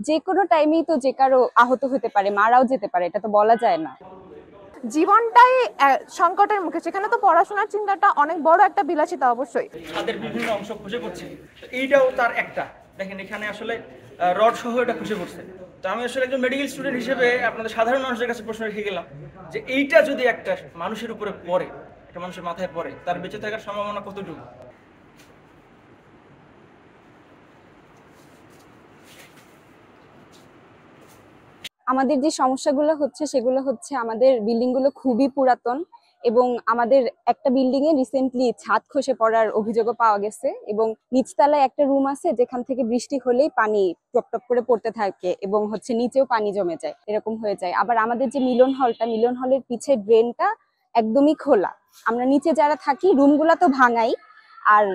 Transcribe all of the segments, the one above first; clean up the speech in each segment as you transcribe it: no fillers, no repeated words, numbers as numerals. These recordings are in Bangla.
যেকোনো টাইমেই তো যে কারো আহত হতে পারে, মারাও যেতে পারে, এটা তো বলা যায় না। জীবনটাই সংকটের মুখে, সেখানে তো পড়াশোনার চিন্তাটা অনেক বড় একটা বিলাসিতা অবশ্যই। ছাদের বিভিন্ন অংশ খসে পড়ছে, তো এইটাও তার একটা। দেখেন এখানে আসলে রড সহ এটা খসে পড়ছে। তো আমি আসলে একজন মেডিকেল স্টুডেন্ট হিসেবে আপনাদের সাধারণ মানুষের কাছে প্রশ্ন রেখে গেলাম যে এইটা যদি একটা মানুষের উপরে পড়ে, একটা মানুষের মাথায় পড়ে, তার বেঁচে থাকার সম্ভাবনা কতটুকু? আমাদের যে সমস্যাগুলো হচ্ছে সেগুলো হচ্ছে আমাদের বিল্ডিং গুলো খুবই পুরাতন, এবং আমাদের একটা বিল্ডিং এ রিসেন্টলি ছাদ খসে পড়ার অভিযোগও পাওয়া গেছে, এবং নিচতলায় একটা রুম আছে যেখান থেকে বৃষ্টি হলেই পানি টপ টপ করে পড়তে থাকে, এবং হচ্ছে নিচেও পানি জমে যায়, এরকম হয়ে যায়। আবার আমাদের যে মিলন হলের পিছে ড্রেনটা একদমই খোলা। আমরা নিচে যারা থাকি রুমগুলা তো ভাঙাই, আর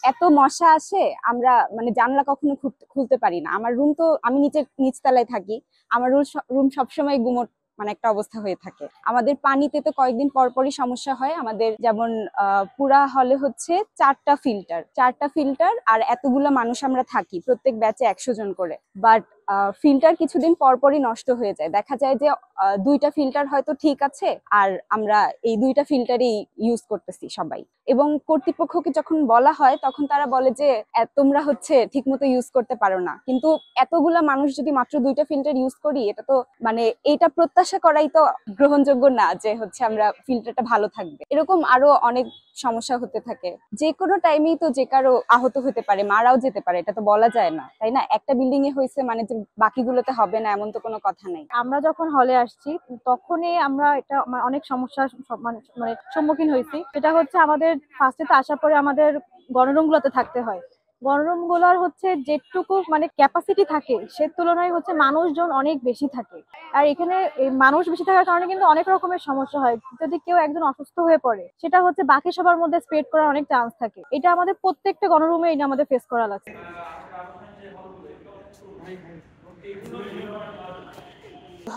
এত মশা আসে, আমরা মানে জানলা কখনো খুলতে পারি না। আমার রুম তো, আমি নিচতলায় থাকি, আমার রুম সবসময় গুমোট মানে একটা অবস্থা হয়ে থাকে। আমাদের পানিতে তো কয়েকদিন পর পরই সমস্যা হয়। আমাদের যেমন পুরা হলে হচ্ছে চারটা ফিল্টার, আর এতগুলো মানুষ আমরা থাকি, প্রত্যেক ব্যাচে 100 জন করে। বাট ফিল্টার কিছুদিন পর পরই নষ্ট হয়ে যায়। দেখা যায় যে দুইটা ফিল্টার হয়তো ঠিক আছে, আর আমরা এই দুইটা ফিল্টারই ইউজ করতেছি সবাই। এবং কর্তৃপক্ষকে যখন বলা হয় তখন তারা বলে যে তোমরা হচ্ছে ঠিক মতো ইউজ করতে পারো না। কিন্তু এতগুলা মানুষ যদি মাত্র দুইটা ফিল্টার ইউজ করি, এটা তো মানে এটা প্রত্যাশা করাই তো গ্রহণযোগ্য না যে হচ্ছে আমরা ফিল্টারটা ভালো থাকবে। এরকম আরো অনেক সমস্যা হতে থাকে। যে কোনো টাইমেই তো যে কারো আহত হতে পারে, মারাও যেতে পারে, এটা তো বলা যায় না, তাই না? একটা বিল্ডিং এ হয়েছে মানে যে বাকিগুলোতে হবে না এমন তো কোনো কথা নাই। আমরা যখন হলে আসছি তখনই আমরা এটা অনেক সমস্যার মানে সম্মুখীন হয়েছি। সেটা হচ্ছে আমাদের ফার্স্টে তো আসার পরে আমাদের গণরুম গুলোতে থাকতে হয়। গণরুম গুলোর হচ্ছে যেটুকু মানে ক্যাপাসিটি থাকে সে তুলনায় হচ্ছে মানুষজন অনেক বেশি থাকে। আর এখানে এই মানুষ বেশি থাকার কারণে কিন্তু অনেক রকমের সমস্যা হয়। যদি কেউ একজন অসুস্থ হয়ে পড়ে সেটা হচ্ছে বাকি সবার মধ্যে স্প্রেড করার অনেক চান্স থাকে। এটা আমাদের প্রত্যেকটা গণরুমে এটা আমাদের ফেস করা লাগছে।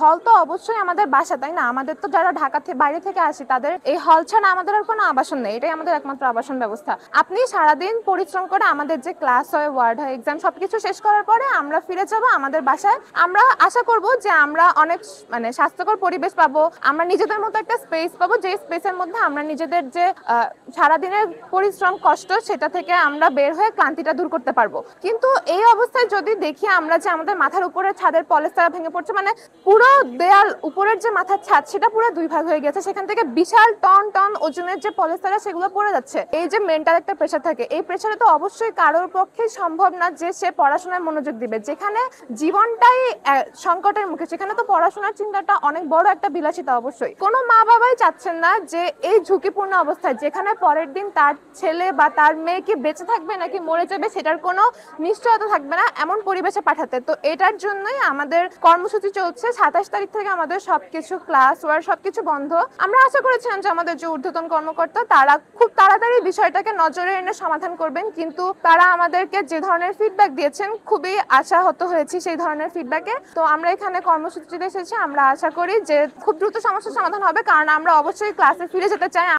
হল তো অবশ্যই আমাদের বাসা, তাই না? আমাদের তো যারা ঢাকা থেকে বাইরে থেকে আসি তাদের এই হল ছাড়া আমাদের আর কোনো আবাসন নেই। এটাই আমাদের একমাত্র আবাসন ব্যবস্থা। আপনি সারাদিন পরিশ্রম করে আমাদের যে ক্লাস হয়, ওয়ার্ড হয়, এক্সাম সবকিছু শেষ করার পরে আমরা ফিরে যাব আমাদের বাসায়। আমরা আশা করব যে আমরা অনেক মানে স্বাস্থ্যকর পরিবেশ পাবো, আমরা নিজেদের মতো একটা স্পেস পাবো, যে স্পেসের মধ্যে আমরা নিজেদের যে সারাদিনের পরিশ্রম কষ্ট সেটা থেকে আমরা বের হয়ে ক্লান্তিটা দূর করতে পারবো। কিন্তু এই অবস্থায় যদি দেখি আমরা যে আমাদের মাথার উপরে ছাদের পলেস্তারা ভেঙে পড়ছে, মানে পুরো দেয়াল উপরের যে মাথার ছাদ সেটা পুরো দুই ভাগ হয়ে গেছে, সেখান থেকে বিশাল টন টন ওজনের যে পলেস্তারা সেগুলো পড়ে যাচ্ছে। এই যে মেন্টাল একটা প্রেশার থাকে, এই প্রেশারে তো অবশ্যই কারোর পক্ষে সম্ভব না যে সে পড়াশোনায় মনোযোগ দিবে। যেখানে জীবনটাই সংকটের মুখে, সেখানে তো পড়াশোনার চিন্তাটা অনেক বড় একটা বিলাসিতা অবশ্যই। কোনো মা বাবাই চাচ্ছেন না যে এই ঝুঁকিপূর্ণ অবস্থায়, যেখানে পরের দিন তার ছেলে বা তার মেয়ে কি বেঁচে থাকবে নাকি মরে যাবে সেটার কোনো নিশ্চয়তা থাকবে না, এমন পরিবেশে পাঠাতে। তো এটার জন্যই আমাদের কর্মসূচি চলছে। 27 তারিখ থেকে আমাদের সবকিছু ক্লাস ওয়ার্ক সবকিছু বন্ধ। আমরা আশা করেছিলাম যে আমাদের যে ঊর্ধ্বতন কর্মকর্তা তারা খুব তাড়াতাড়ি বিষয়টাকে নজরে এনে সমাধান করবেন, কিন্তু তারা আমাদেরকে যে ধরনের ফিডব্যাক দিয়েছেন খুবই আশাহত হয়েছি সেই ধরনের ফিডব্যাকে। তো আমরা এখানে কর্মসূচিতে এসেছি, আমরা আশা করি যে খুব দ্রুত সমস্যার সমাধান হবে, কারণ আমরা অবশ্যই ক্লাসে ফিরে যেতে চাই।